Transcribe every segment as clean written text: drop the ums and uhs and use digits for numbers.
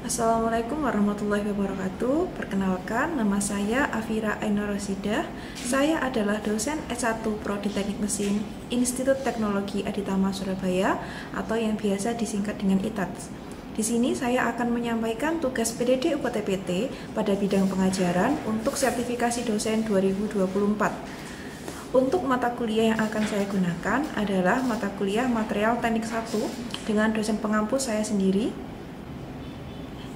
Assalamualaikum warahmatullahi wabarakatuh. Perkenalkan, nama saya Afira Ainur Rosidah. Saya adalah dosen S1 Prodi Teknik Mesin Institut Teknologi Aditama Surabaya atau yang biasa disingkat dengan ITATS. Di sini saya akan menyampaikan tugas PDD UPTPT pada bidang pengajaran untuk sertifikasi dosen 2024. Untuk mata kuliah yang akan saya gunakan adalah mata kuliah Material Teknik 1 dengan dosen pengampu saya sendiri.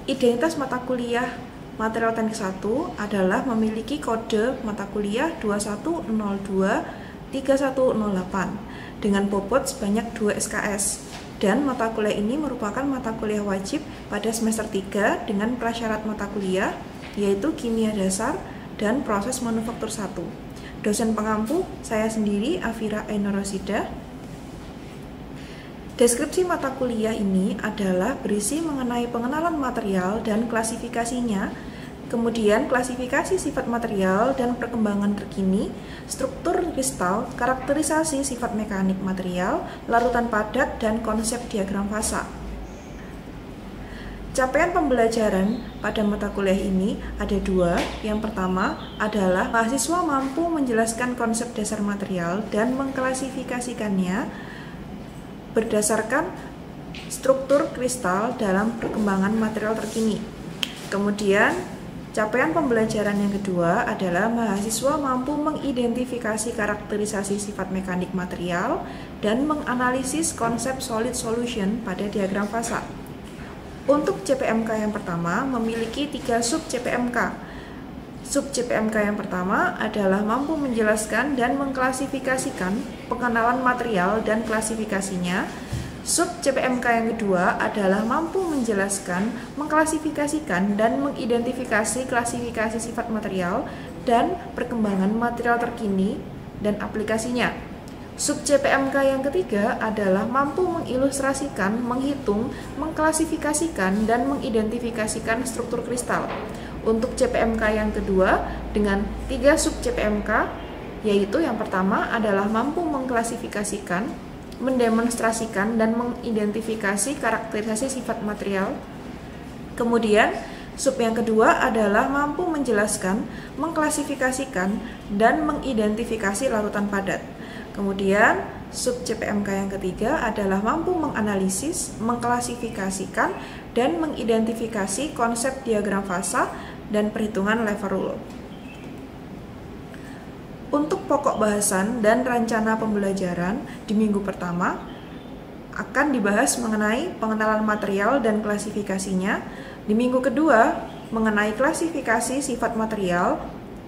Identitas mata kuliah Material Teknik 1 adalah memiliki kode mata kuliah 21023108 dengan bobot sebanyak 2 SKS. Dan mata kuliah ini merupakan mata kuliah wajib pada semester 3 dengan prasyarat mata kuliah yaitu kimia dasar dan proses manufaktur 1. Dosen pengampu saya sendiri Afira Ainur Rosidah. Deskripsi mata kuliah ini adalah berisi mengenai pengenalan material dan klasifikasinya, kemudian klasifikasi sifat material dan perkembangan terkini, struktur kristal, karakterisasi sifat mekanik material, larutan padat, dan konsep diagram fasa. Capaian pembelajaran pada mata kuliah ini ada dua. Yang pertama adalah mahasiswa mampu menjelaskan konsep dasar material dan mengklasifikasikannya berdasarkan struktur kristal dalam perkembangan material terkini. Kemudian, capaian pembelajaran yang kedua adalah mahasiswa mampu mengidentifikasi karakterisasi sifat mekanik material dan menganalisis konsep solid solution pada diagram fasa. Untuk CPMK yang pertama memiliki 3 sub CPMK. Sub CPMK yang pertama adalah mampu menjelaskan dan mengklasifikasikan pengenalan material dan klasifikasinya. Sub CPMK yang kedua adalah mampu menjelaskan, mengklasifikasikan, dan mengidentifikasi klasifikasi sifat material dan perkembangan material terkini dan aplikasinya. Sub CPMK yang ketiga adalah mampu mengilustrasikan, menghitung, mengklasifikasikan, dan mengidentifikasikan struktur kristal. Untuk CPMK yang kedua dengan 3 sub CPMK, yaitu yang pertama adalah mampu mengklasifikasikan, mendemonstrasikan, dan mengidentifikasi karakterisasi sifat material. Kemudian sub yang kedua adalah mampu menjelaskan, mengklasifikasikan, dan mengidentifikasi larutan padat. Kemudian sub CPMK yang ketiga adalah mampu menganalisis, mengklasifikasikan, dan mengidentifikasi konsep diagram fasa dan perhitungan lever rule. Untuk pokok bahasan dan rencana pembelajaran di minggu pertama akan dibahas mengenai pengenalan material dan klasifikasinya. Di minggu kedua mengenai klasifikasi sifat material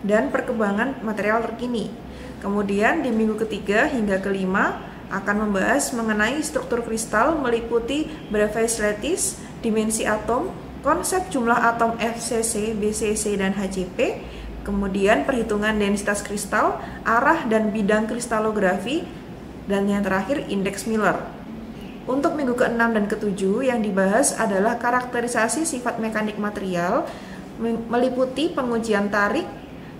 dan perkembangan material terkini. Kemudian di minggu ketiga hingga kelima akan membahas mengenai struktur kristal meliputi Bravais lattice, dimensi atom, konsep jumlah atom FCC, BCC, dan HCP, kemudian perhitungan densitas kristal, arah dan bidang kristalografi, dan yang terakhir indeks Miller. Untuk minggu ke-6 dan ke-7 yang dibahas adalah karakterisasi sifat mekanik material, meliputi pengujian tarik,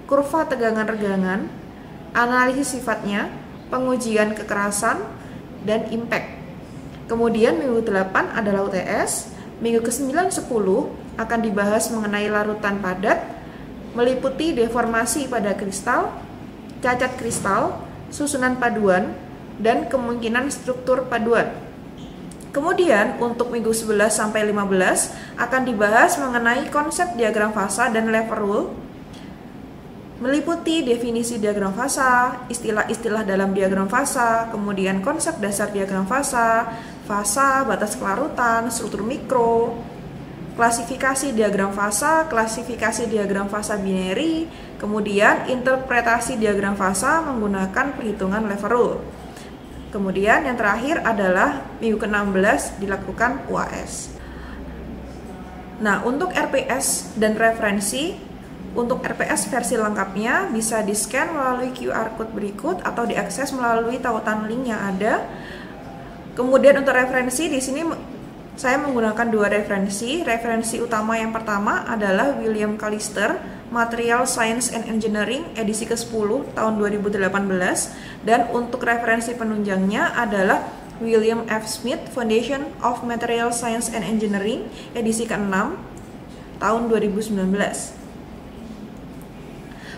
kurva tegangan-regangan, analisis sifatnya, pengujian kekerasan, dan impact. Kemudian minggu 8 adalah UTS. Minggu ke-9 10 akan dibahas mengenai larutan padat, meliputi deformasi pada kristal, cacat kristal, susunan paduan, dan kemungkinan struktur paduan. Kemudian untuk minggu 11 sampai 15 akan dibahas mengenai konsep diagram fasa dan lever rule, meliputi definisi diagram fasa, istilah-istilah dalam diagram fasa, kemudian konsep dasar diagram fasa, batas kelarutan, struktur mikro, klasifikasi diagram fasa, klasifikasi diagram fasa binary, kemudian interpretasi diagram fasa menggunakan perhitungan lever rule. Kemudian yang terakhir adalah minggu ke-16 dilakukan UAS. Nah, untuk RPS dan referensi, untuk RPS versi lengkapnya bisa di-scan melalui QR code berikut atau diakses melalui tautan link yang ada. Kemudian untuk referensi di sini saya menggunakan 2 referensi. Referensi utama yang pertama adalah William Callister, Material Science and Engineering edisi ke-10 tahun 2018, dan untuk referensi penunjangnya adalah William F. Smith, Foundation of Material Science and Engineering edisi ke-6 tahun 2019.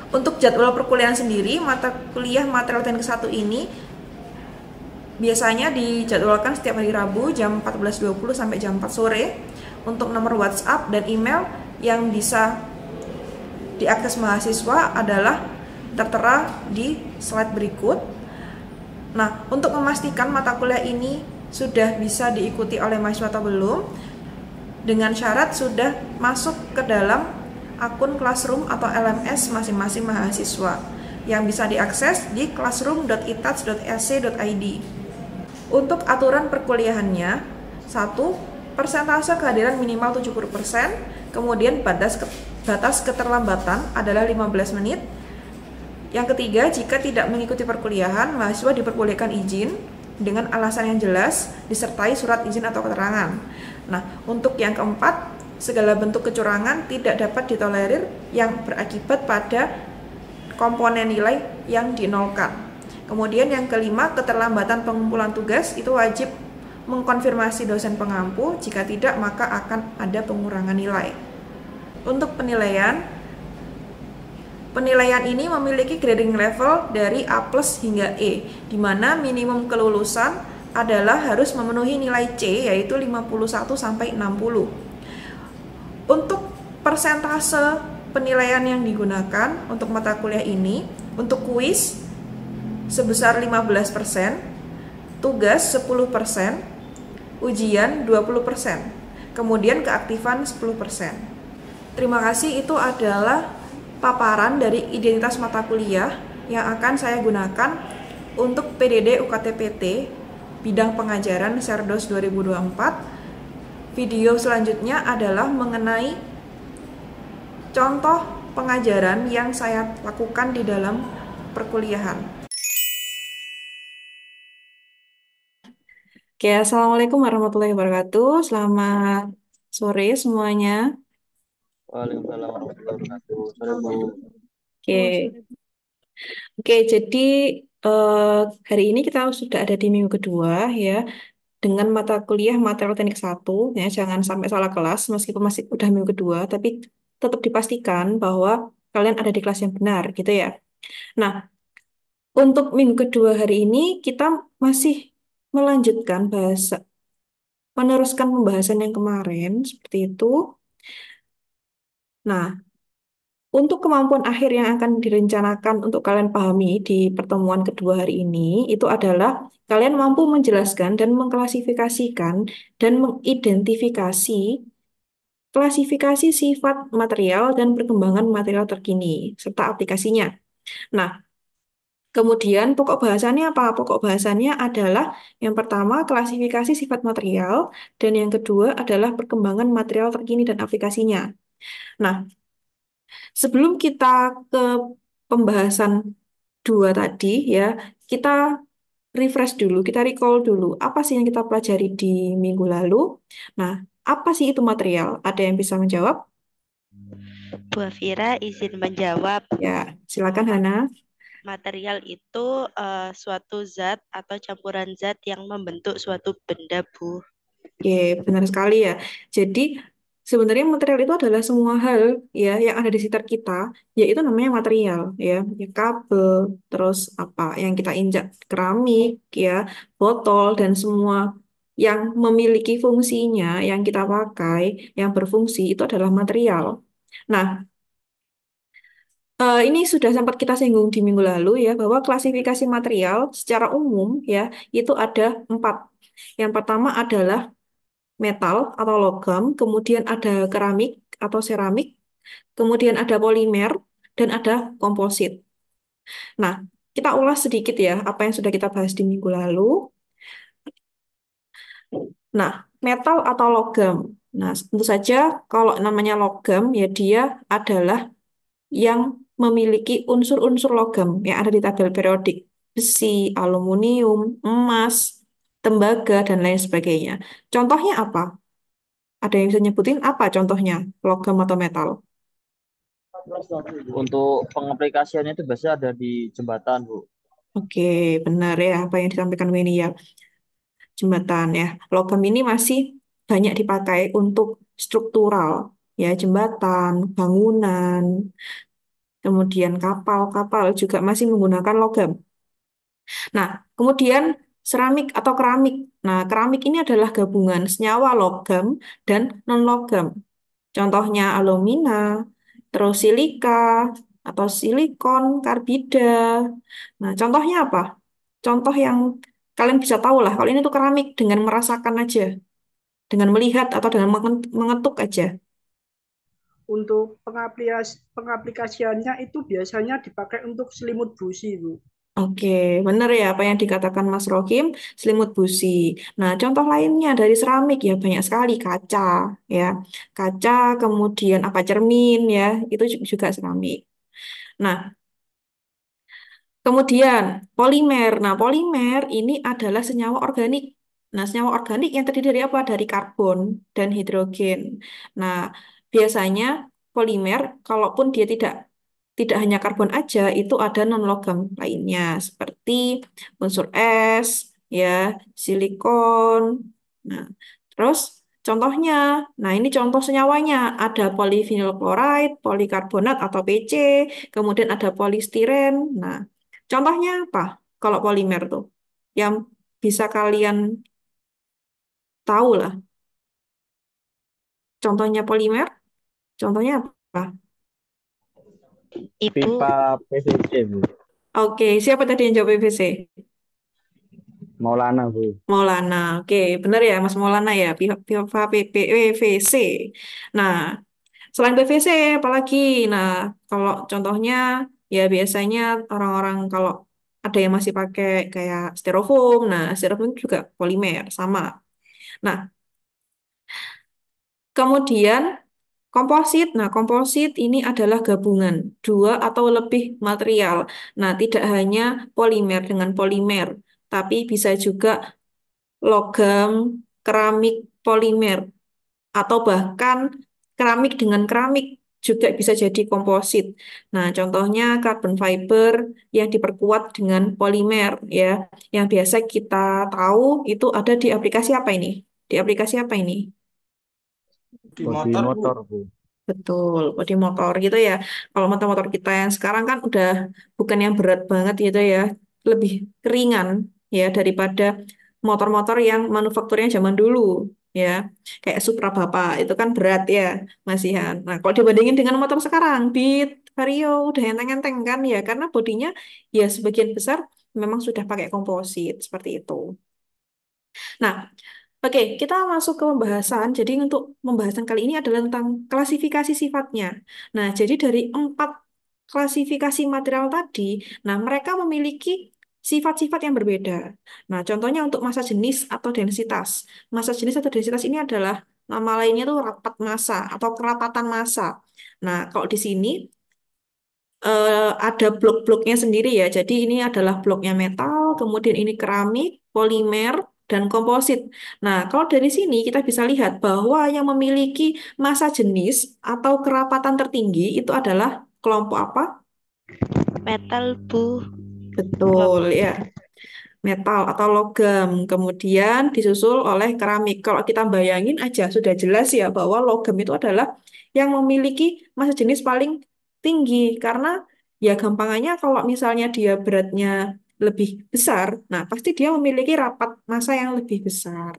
Untuk jadwal perkuliahan sendiri, mata kuliah material teknik 1 ini biasanya dijadwalkan setiap hari Rabu jam 14.20 sampai jam 4 sore. Untuk nomor WhatsApp dan email yang bisa diakses mahasiswa adalah tertera di slide berikut. Nah, untuk memastikan mata kuliah ini sudah bisa diikuti oleh mahasiswa atau belum, dengan syarat sudah masuk ke dalam akun Classroom atau LMS masing-masing mahasiswa yang bisa diakses di classroom.itats.sc.id. Untuk aturan perkuliahannya, 1. Persentase kehadiran minimal 70%, kemudian batas keterlambatan adalah 15 menit. Yang ketiga, jika tidak mengikuti perkuliahan, mahasiswa diperbolehkan izin dengan alasan yang jelas, disertai surat izin atau keterangan. Nah, untuk yang keempat, segala bentuk kecurangan tidak dapat ditolerir yang berakibat pada komponen nilai yang dinolkan. Kemudian yang kelima, keterlambatan pengumpulan tugas itu wajib mengkonfirmasi dosen pengampu, jika tidak maka akan ada pengurangan nilai. Untuk penilaian ini memiliki grading level dari A+ hingga E, di mana minimum kelulusan adalah harus memenuhi nilai C yaitu 51 sampai 60. Untuk persentase penilaian yang digunakan untuk mata kuliah ini, untuk kuis sebesar 15%, tugas 10%, ujian 20%, kemudian keaktifan 10%. Terima kasih, itu adalah paparan dari identitas mata kuliah yang akan saya gunakan untuk PDD UKT-PT bidang pengajaran Serdos 2024. Video selanjutnya adalah mengenai contoh pengajaran yang saya lakukan di dalam perkuliahan. Oke, Assalamualaikum warahmatullahi wabarakatuh. Selamat sore semuanya. Waalaikumsalam warahmatullahi wabarakatuh. Sore Bu. Oke, jadi hari ini kita sudah ada di minggu kedua ya, dengan mata kuliah material teknik 1 ya, jangan sampai salah kelas meskipun masih udah minggu kedua, tapi tetap dipastikan bahwa kalian ada di kelas yang benar gitu ya. Nah, untuk minggu kedua hari ini kita masih melanjutkan meneruskan pembahasan yang kemarin seperti itu. Nah, untuk kemampuan akhir yang akan direncanakan untuk kalian pahami di pertemuan kedua hari ini, itu adalah kalian mampu menjelaskan dan mengklasifikasikan dan mengidentifikasi klasifikasi sifat material dan perkembangan material terkini, serta aplikasinya. Nah, kemudian pokok bahasannya apa? Pokok bahasannya adalah yang pertama klasifikasi sifat material, dan yang kedua adalah perkembangan material terkini dan aplikasinya. Nah, sebelum kita ke pembahasan dua tadi ya, kita refresh dulu, kita recall dulu apa sih yang kita pelajari di minggu lalu. Nah, apa sih itu material? Ada yang bisa menjawab? Bu Afira izin menjawab. Ya, silakan Hana. Material itu suatu zat atau campuran zat yang membentuk suatu benda, Bu. Oke, benar sekali ya. Jadi sebenarnya material itu adalah semua hal ya yang ada di sekitar kita, yaitu namanya material ya. Ya, kabel, terus apa yang kita injak, keramik ya, botol dan semua yang memiliki fungsinya yang kita pakai, yang berfungsi itu adalah material. Nah, ini sudah sempat kita singgung di minggu lalu ya, bahwa klasifikasi material secara umum ya itu ada 4. Yang pertama adalah metal atau logam, kemudian ada keramik atau seramik, kemudian ada polimer, dan ada komposit. Nah, kita ulas sedikit ya apa yang sudah kita bahas di minggu lalu. Nah, metal atau logam. Nah, tentu saja kalau namanya logam ya dia adalah yang memiliki unsur-unsur logam yang ada di tabel periodik. Besi, aluminium, emas, tembaga, dan lain sebagainya. Contohnya apa? Ada yang bisa nyebutin apa contohnya logam atau metal? Untuk pengaplikasiannya itu biasanya ada di jembatan, Bu. Oke, benar ya apa yang disampaikan Weni ya. Jembatan ya. Logam ini masih banyak dipakai untuk struktural. ya jembatan, bangunan, kemudian kapal-kapal juga masih menggunakan logam. Nah, kemudian seramik atau keramik. Nah, keramik ini adalah gabungan senyawa logam dan non-logam. Contohnya alumina, terus silika, atau silikon, karbida. Nah, contohnya apa? Contoh yang kalian bisa tahu lah, kalau ini tuh keramik dengan merasakan aja, dengan melihat atau dengan mengetuk aja. Untuk pengaplikasiannya itu biasanya dipakai untuk selimut busi, Bu. Oke, benar ya apa yang dikatakan Mas Rohim, selimut busi. Nah, contoh lainnya dari seramik ya banyak sekali kaca, ya, kaca, kemudian apa cermin ya, itu juga seramik. Nah, kemudian polimer. Nah, polimer ini adalah senyawa organik. Nah, senyawa organik yang terdiri dari apa? Dari karbon dan hidrogen. Nah, biasanya polimer, kalaupun dia tidak hanya karbon aja, itu ada non-logam lainnya seperti unsur es, ya, silikon. Nah, terus contohnya, nah ini contoh senyawanya, ada polyvinyl chloride, polikarbonat atau PC, kemudian ada polistiren. Nah, contohnya apa? Kalau polimer tuh, yang bisa kalian tahu lah. Contohnya polimer, contohnya apa? Ibu, Pipa PVC, Bu. Oke, siapa tadi yang jawab PVC? Maulana, Bu. Maulana, oke, benar ya Mas Maulana ya, pipa PVC. Nah, selain PVC, apalagi? Nah, kalau contohnya ya biasanya orang-orang kalau ada yang masih pakai kayak styrofoam, nah styrofoam juga polimer, sama. Nah, kemudian komposit. Nah, komposit ini adalah gabungan dua atau lebih material. Nah, tidak hanya polimer dengan polimer, tapi bisa juga logam, keramik, polimer, atau bahkan keramik dengan keramik juga bisa jadi komposit. Nah, contohnya carbon fiber yang diperkuat dengan polimer ya, yang biasa kita tahu itu ada di aplikasi apa ini? Di aplikasi apa ini? Di Bodi motor, Bu. motor, Bu. Betul, bodi motor gitu ya. Kalau motor-motor kita yang sekarang kan udah bukan yang berat banget gitu ya, lebih ringan ya daripada motor-motor yang manufakturnya zaman dulu ya. Kayak Supra Bapak itu kan berat ya, masihan. Nah, kalau dibandingin dengan motor sekarang, Beat, Vario udah enteng-enteng kan ya, karena bodinya ya sebagian besar memang sudah pakai komposit seperti itu. Nah, oke, kita masuk ke pembahasan. Jadi untuk pembahasan kali ini adalah tentang klasifikasi sifatnya. Nah, jadi dari 4 klasifikasi material tadi, nah mereka memiliki sifat-sifat yang berbeda. Nah, contohnya untuk massa jenis atau densitas. Massa jenis atau densitas ini adalah nama lainnya itu rapat massa atau kerapatan massa. Nah, kalau di sini ada blok-bloknya sendiri ya. Jadi ini adalah bloknya metal, kemudian ini keramik, polimer, dan komposit. Nah, kalau dari sini kita bisa lihat bahwa yang memiliki massa jenis atau kerapatan tertinggi itu adalah kelompok apa? metal, Bu. Betul ya, metal atau logam. Kemudian disusul oleh keramik. Kalau kita bayangin aja sudah jelas ya bahwa logam itu adalah yang memiliki massa jenis paling tinggi karena ya gampangannya kalau misalnya dia beratnya lebih besar, nah pasti dia memiliki rapat massa yang lebih besar.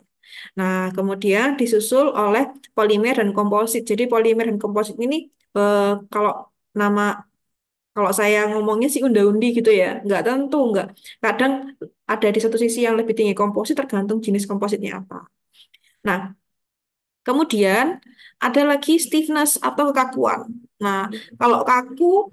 Nah, kemudian disusul oleh polimer dan komposit. Jadi polimer dan komposit ini kalau nama kalau saya ngomongnya sih unda-undi gitu ya, nggak tentu, nggak. Kadang ada di satu sisi yang lebih tinggi komposit tergantung jenis kompositnya apa. Nah, kemudian ada lagi stiffness atau kekakuan. Nah, kalau kaku,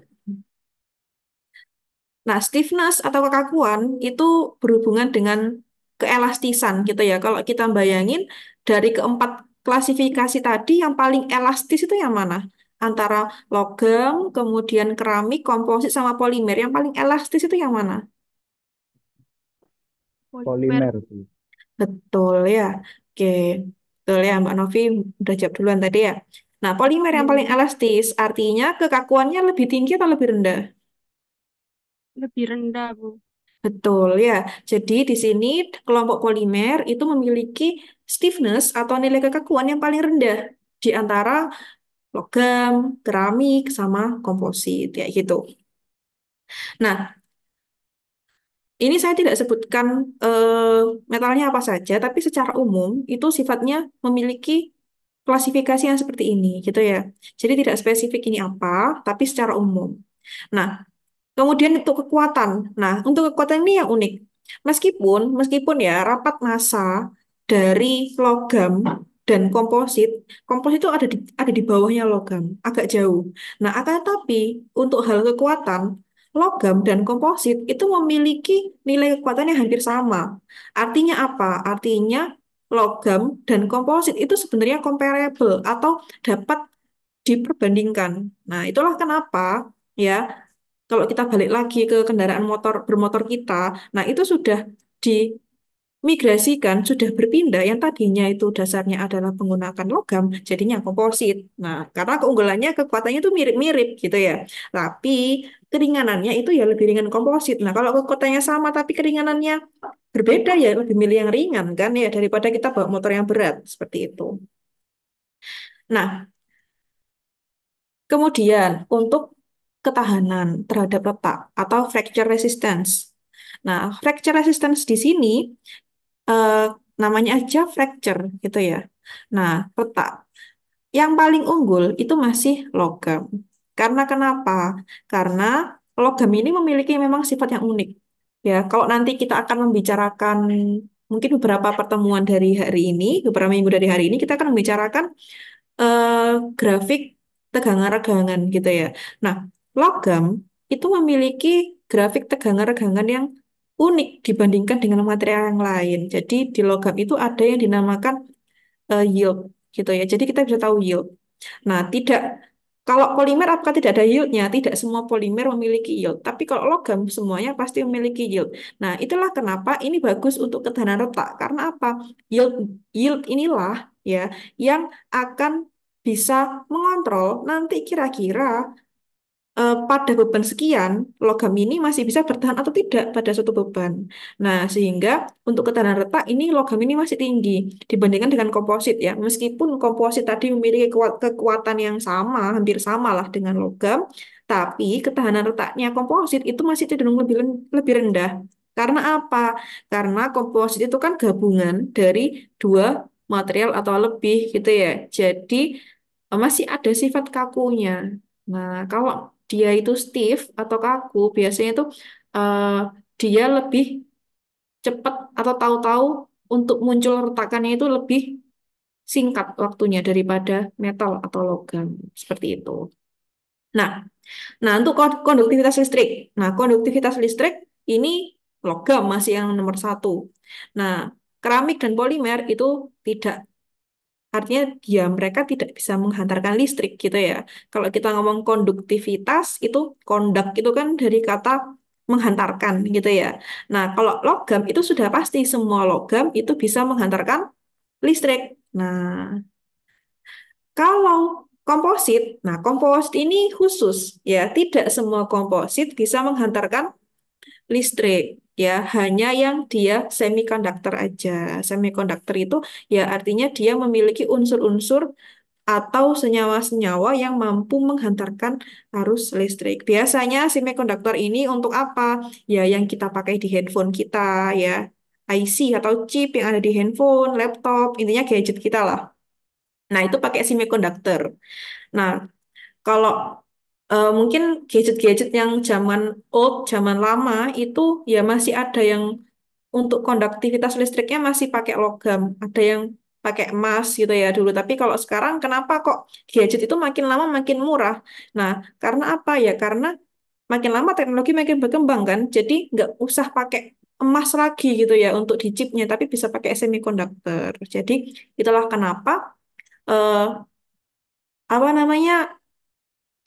nah stiffness atau kekakuan itu berhubungan dengan keelastisan gitu ya. Kalau kita bayangin dari keempat klasifikasi tadi yang paling elastis itu yang mana? Antara logam, kemudian keramik, komposit sama polimer. Yang paling elastis itu yang mana? Polimer. Polimer, Bu. Betul ya. Oke. Betul ya Mbak Novi udah jawab duluan tadi ya. Nah, polimer yang paling elastis artinya kekakuannya lebih tinggi atau lebih rendah? Lebih rendah, Bu. Betul ya. Jadi di sini kelompok polimer itu memiliki stiffness atau nilai kekakuan yang paling rendah di antara logam, keramik, sama komposit, kayak gitu. Nah, ini saya tidak sebutkan metalnya apa saja, tapi secara umum itu sifatnya memiliki klasifikasi yang seperti ini, gitu ya. Jadi tidak spesifik ini apa, tapi secara umum. Nah, kemudian untuk kekuatan. Nah, untuk kekuatan ini yang unik. Meskipun ya rapat massa dari logam dan komposit, komposit itu ada di bawahnya logam, agak jauh. Nah, akan tetapi untuk hal kekuatan, logam dan komposit itu memiliki nilai kekuatan yang hampir sama. Artinya apa? Artinya logam dan komposit itu sebenarnya comparable atau dapat diperbandingkan. Nah, itulah kenapa ya kalau kita balik lagi ke kendaraan motor bermotor kita, nah itu sudah dimigrasikan, sudah berpindah yang tadinya itu dasarnya adalah menggunakan logam, jadinya komposit. Nah, karena keunggulannya kekuatannya itu mirip-mirip gitu ya. Tapi keringanannya itu ya lebih ringan komposit. Nah, kalau kekuatannya sama tapi keringanannya berbeda ya lebih milih yang ringan kan ya daripada kita bawa motor yang berat seperti itu. Nah, kemudian untuk ketahanan terhadap retak atau fracture resistance. Nah, fracture resistance di sini eh, namanya aja fracture gitu ya. Nah, retak. Yang paling unggul itu masih logam. Karena kenapa? Karena logam ini memiliki memang sifat yang unik. Ya, kalau nanti kita akan membicarakan mungkin beberapa pertemuan dari hari ini, beberapa minggu dari hari ini, kita akan membicarakan eh, grafik tegangan-regangan gitu ya. Nah, logam itu memiliki grafik tegangan-regangan yang unik dibandingkan dengan material yang lain. Jadi di logam itu ada yang dinamakan yield gitu ya. Jadi kita bisa tahu yield. Nah, tidak kalau polimer apakah tidak ada yieldnya? Tidak semua polimer memiliki yield. Tapi kalau logam semuanya pasti memiliki yield. Nah, itulah kenapa ini bagus untuk ketahanan retak. Karena apa? Yield yield inilah ya yang akan bisa mengontrol nanti kira-kira pada beban sekian, logam ini masih bisa bertahan atau tidak pada suatu beban. Nah, sehingga untuk ketahanan retak ini logam ini masih tinggi dibandingkan dengan komposit ya. Meskipun komposit tadi memiliki kekuatan yang sama, hampir sama lah dengan logam, tapi ketahanan retaknya komposit itu masih cenderung lebih rendah. Karena apa? Karena komposit itu kan gabungan dari dua material atau lebih gitu ya. Jadi masih ada sifat kakunya. Nah, kalau dia itu stiff atau kaku, biasanya itu eh, dia lebih cepat atau tahu-tahu untuk muncul retakannya itu lebih singkat waktunya daripada metal atau logam seperti itu. Nah, nah untuk konduktivitas listrik. Nah, konduktivitas listrik ini logam masih yang nomor satu. Nah, keramik dan polimer itu tidak. Artinya dia mereka tidak bisa menghantarkan listrik gitu ya. Kalau kita ngomong konduktivitas itu kondak itu kan dari kata menghantarkan gitu ya. Nah, kalau logam itu sudah pasti semua logam itu bisa menghantarkan listrik. Nah, kalau komposit, nah komposit ini khusus ya, tidak semua komposit bisa menghantarkan listrik ya, hanya yang dia semikonduktor aja. Semikonduktor itu ya artinya dia memiliki unsur-unsur atau senyawa-senyawa yang mampu menghantarkan arus listrik. Biasanya semikonduktor ini untuk apa? Ya yang kita pakai di handphone kita ya. IC atau chip yang ada di handphone, laptop, intinya gadget kita lah. Nah, itu pakai semikonduktor. Nah, kalau mungkin gadget-gadget yang zaman old, zaman lama itu ya masih ada yang untuk konduktivitas listriknya masih pakai logam, ada yang pakai emas gitu ya dulu. Tapi kalau sekarang kenapa kok gadget itu makin lama makin murah? Nah, karena apa ya? Karena makin lama teknologi makin berkembang kan, jadi nggak usah pakai emas lagi gitu ya untuk di chipnya, tapi bisa pakai semikonduktor. Jadi itulah kenapa eh, apa namanya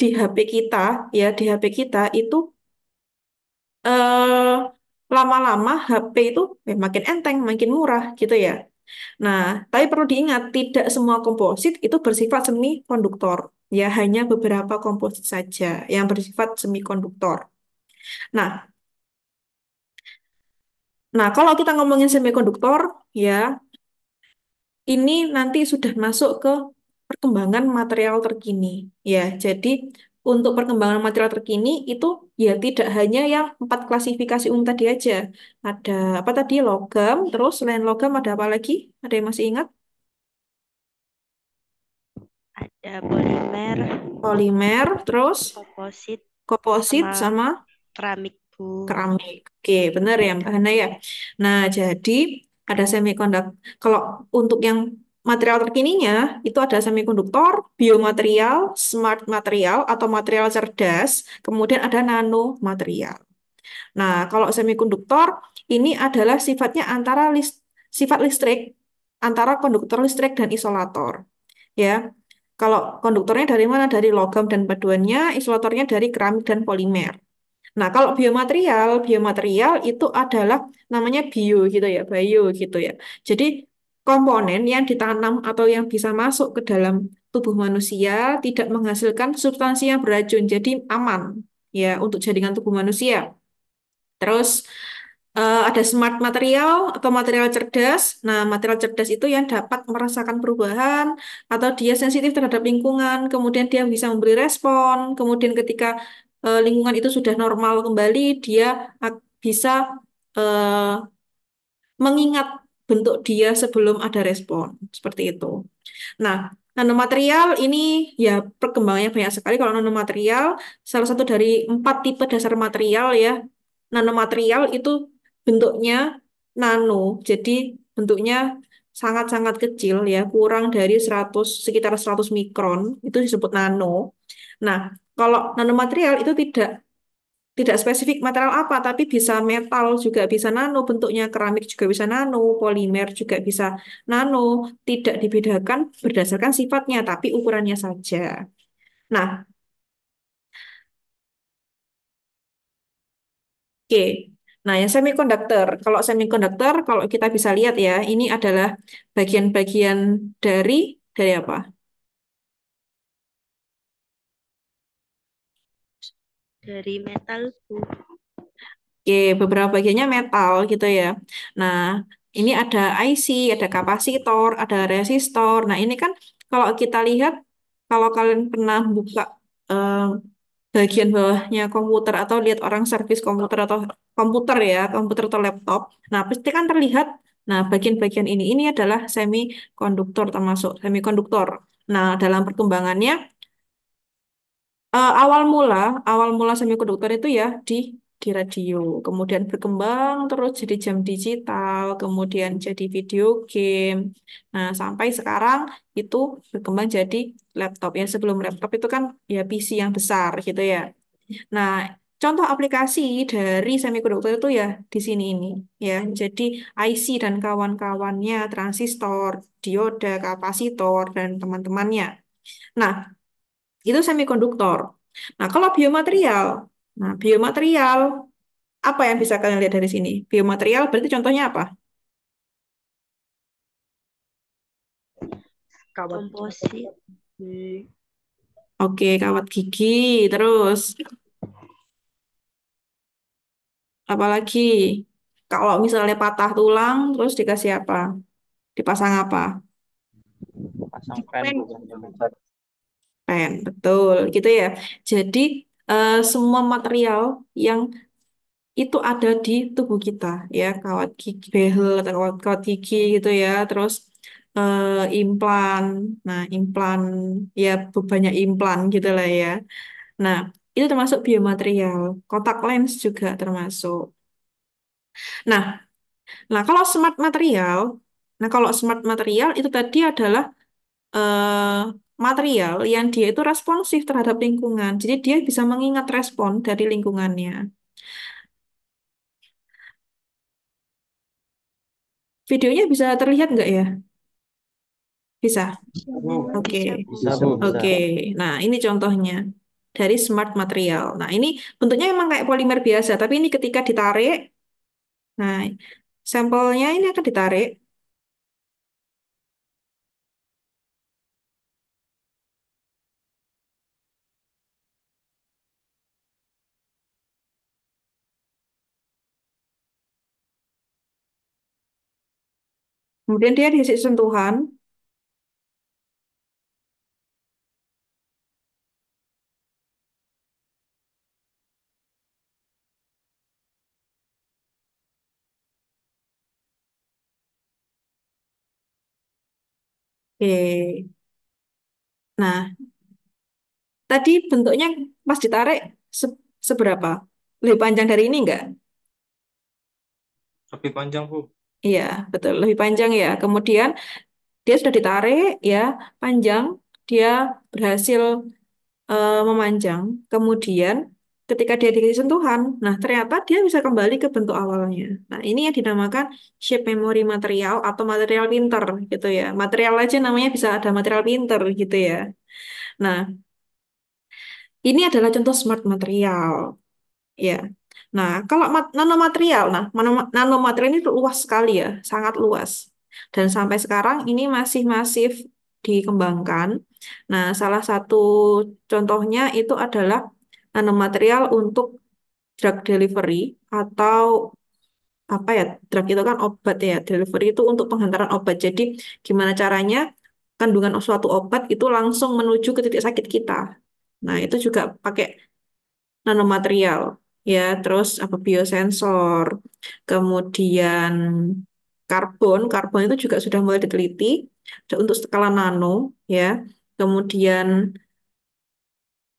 di HP kita ya di HP kita itu eh, lama-lama HP itu makin enteng, makin murah gitu ya. Nah, tapi perlu diingat, tidak semua komposit itu bersifat semikonduktor. Ya, hanya beberapa komposit saja yang bersifat semikonduktor. Nah, kalau kita ngomongin semikonduktor, ya, ini nanti sudah masuk ke perkembangan material terkini. Ya, jadi untuk perkembangan material terkini itu ya tidak hanya yang 4 klasifikasi umum tadi aja. Ada apa tadi logam, terus selain logam ada apa lagi? Ada yang masih ingat? Ada polimer, Polimer, terus komposit, komposit sama sama keramik, Bu. keramik. Oke, benar ya Mbak Hana ya. Nah, jadi ada semikonduktor. Kalau untuk yang material terkininya itu ada semikonduktor, biomaterial, smart material atau material cerdas, kemudian ada nanomaterial. Nah, kalau semikonduktor ini adalah sifatnya sifat listrik antara konduktor listrik dan isolator. Ya, kalau konduktornya dari mana? Dari logam dan paduannya, isolatornya dari keramik dan polimer. Nah, kalau biomaterial itu adalah namanya bio gitu ya. Jadi komponen yang ditanam atau yang bisa masuk ke dalam tubuh manusia tidak menghasilkan substansi yang beracun, jadi aman ya untuk jaringan tubuh manusia. Terus ada smart material atau material cerdas. Nah, material cerdas itu yang dapat merasakan perubahan atau dia sensitif terhadap lingkungan, kemudian dia bisa memberi respon, kemudian ketika lingkungan itu sudah normal kembali, dia bisa eh, mengingat bentuk dia sebelum ada respon, seperti itu. Nah, nanomaterial ini ya perkembangannya banyak sekali. Kalau nanomaterial, salah satu dari 4 tipe dasar material ya. Nanomaterial itu bentuknya nano, jadi bentuknya sangat-sangat kecil ya, kurang dari 100, sekitar 100 mikron, itu disebut nano. Nah, kalau nanomaterial itu tidak spesifik material apa, tapi bisa metal juga bisa nano, bentuknya keramik juga bisa nano, polimer juga bisa nano, tidak dibedakan berdasarkan sifatnya, tapi ukurannya saja. Nah, oke. Nah, yang semikonduktor. Kalau semikonduktor, kalau kita bisa lihat ya, ini adalah bagian-bagian dari apa? Dari metal, Bu. Oke, beberapa bagiannya metal gitu ya. Nah, ini ada IC, ada kapasitor, ada resistor. Nah, ini kan kalau kita lihat, kalau kalian pernah buka eh, bagian bawahnya komputer atau lihat orang servis komputer atau laptop. Nah, pasti kan terlihat. Nah, bagian-bagian ini adalah semikonduktor termasuk semikonduktor. Nah, dalam perkembangannya awal mula semikonduktor itu ya di radio, kemudian berkembang terus jadi jam digital, kemudian jadi video game. Nah, sampai sekarang itu berkembang jadi laptop. Ya, sebelum laptop itu kan ya PC yang besar gitu ya. Nah, contoh aplikasi dari semikonduktor itu ya di sini ini ya. Jadi IC dan kawan-kawannya, transistor, dioda, kapasitor dan teman-temannya. Nah, itu semikonduktor. Nah, kalau biomaterial, apa yang bisa kalian lihat dari sini? Biomaterial berarti contohnya apa? Kawat Komposit, di Oke, kawat gigi, terus apalagi? Kalau misalnya patah tulang, terus dikasih apa? Dipasang apa? Pasang pen pen. Bu yang besar. Pen, betul, gitu ya. Jadi semua material yang itu ada di tubuh kita ya, kawat gigi behel atau kawat gigi gitu ya, terus implan. Nah, implan ya banyak implan gitu lah ya. Nah, itu termasuk biomaterial. Kontak lens juga termasuk. Nah, kalau smart material, kalau smart material itu tadi adalah material yang dia itu responsif terhadap lingkungan. Jadi dia bisa mengingat respon dari lingkungannya. Videonya bisa terlihat nggak ya? Bisa. Bu, Oke. bisa, Bu. bisa Bu, bisa. Oke, nah ini contohnya dari smart material. Nah ini bentuknya memang kayak polimer biasa, tapi ini ketika ditarik, nah sampelnya ini akan ditarik, kemudian dia dikasih sentuhan, Oke. Nah, tadi bentuknya pas ditarik seberapa? Lebih panjang dari ini enggak? Lebih panjang, Bu. Iya, betul. Lebih panjang ya. Kemudian dia sudah ditarik ya, panjang. Dia berhasil memanjang. Kemudian ketika dia dikasih sentuhan, nah ternyata dia bisa kembali ke bentuk awalnya. Nah, ini yang dinamakan shape memory material atau material pinter gitu ya. Material aja namanya bisa ada material pinter gitu ya. Nah, ini adalah contoh smart material. Ya. Nah, kalau nanomaterial, nanomaterial ini luas sekali ya, sangat luas. Dan sampai sekarang ini masih masif dikembangkan. Nah, salah satu contohnya itu adalah nanomaterial untuk drug delivery atau apa ya, drug itu kan obat ya, delivery itu untuk penghantaran obat. Jadi, gimana caranya kandungan suatu obat itu langsung menuju ke titik sakit kita. Nah, itu juga pakai nanomaterial ya, terus apa biosensor, kemudian karbon itu juga sudah mulai diteliti untuk skala nano ya. Kemudian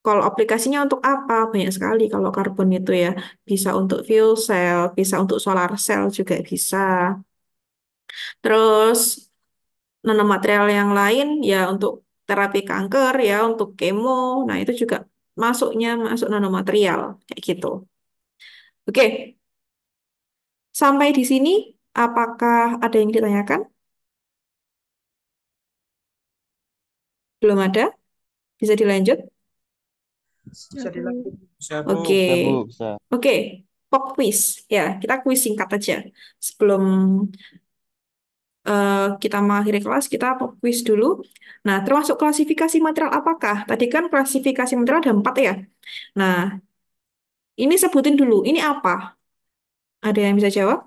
kalau aplikasinya untuk apa? Banyak sekali kalau karbon itu ya. Bisa untuk fuel cell, bisa untuk solar cell juga bisa. Terus nanomaterial yang lain ya untuk terapi kanker ya, untuk kemo. Nah, itu juga masuk nanomaterial kayak gitu. Oke, sampai di sini, apakah ada yang ditanyakan? Belum ada? Bisa dilanjut? Bisa dilanjut. Bisa, Bu. Oke, Bisa, Bu, bisa. oke. Pop quiz. Ya, kita quiz singkat aja. Sebelum kita mengakhiri kelas, kita pop quiz dulu. Nah, termasuk klasifikasi material apakah? Tadi kan klasifikasi material ada 4 ya. Nah, ini sebutin dulu. Ini apa? Ada yang bisa jawab?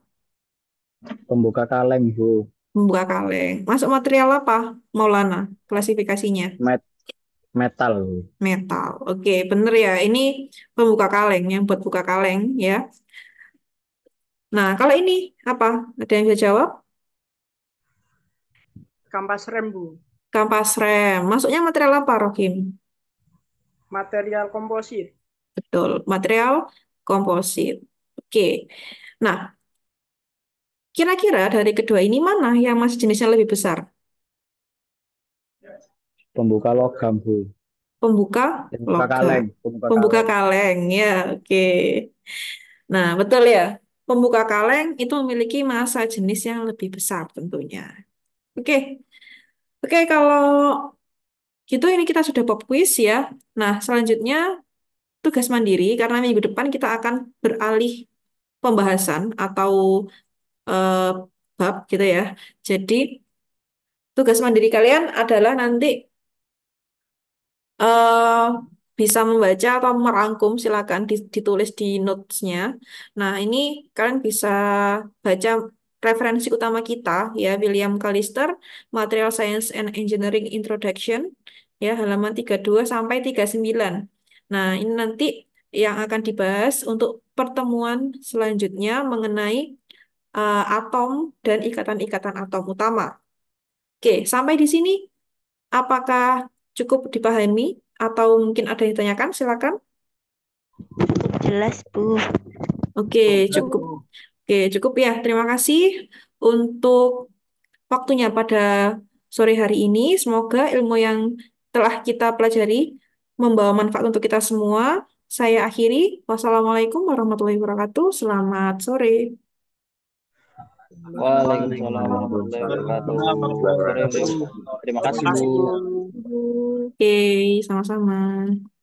Pembuka kaleng, Bu. Membuka kaleng. Masuk material apa, Maulana? Klasifikasinya? Metal. Metal. Oke, bener ya. Ini pembuka kaleng, yang buat buka kaleng ya. Nah, kalau ini apa? Ada yang bisa jawab? Kampas rem, Bu. Kampas rem. Masuknya material apa, Rohim? Material komposit. Betul, material komposit. Oke. Nah, kira-kira dari kedua ini mana yang masih jenisnya lebih besar? Pembuka logam, Bu. Pembuka Pembuka logam. kaleng. Pembuka Pembuka kaleng. kaleng, ya, oke. Nah, betul ya. Pembuka kaleng itu memiliki massa jenis yang lebih besar tentunya. Oke, oke kalau gitu ini kita sudah pop quiz ya. Nah, selanjutnya tugas mandiri karena minggu depan kita akan beralih pembahasan atau eh, bab gitu ya. Jadi tugas mandiri kalian adalah nanti eh bisa membaca atau merangkum, silakan ditulis di notes-nya. Nah, ini kalian bisa baca referensi utama kita ya, William Callister, Material Science and Engineering Introduction ya, halaman 32 sampai 39. Nah, ini nanti yang akan dibahas untuk pertemuan selanjutnya mengenai atom dan ikatan-ikatan atom utama. Oke, sampai di sini apakah cukup dipahami atau mungkin ada yang ditanyakan? Silakan. Jelas, Bu. Oke, cukup. Oke, cukup ya. Terima kasih untuk waktunya pada sore hari ini. Semoga ilmu yang telah kita pelajari membawa manfaat untuk kita semua. Saya akhiri. Wassalamualaikum warahmatullahi wabarakatuh. Selamat sore. Waalaikumsalam warahmatullahi wabarakatuh. Sore, Bu. Terima kasih, Bu. Oke, sama-sama.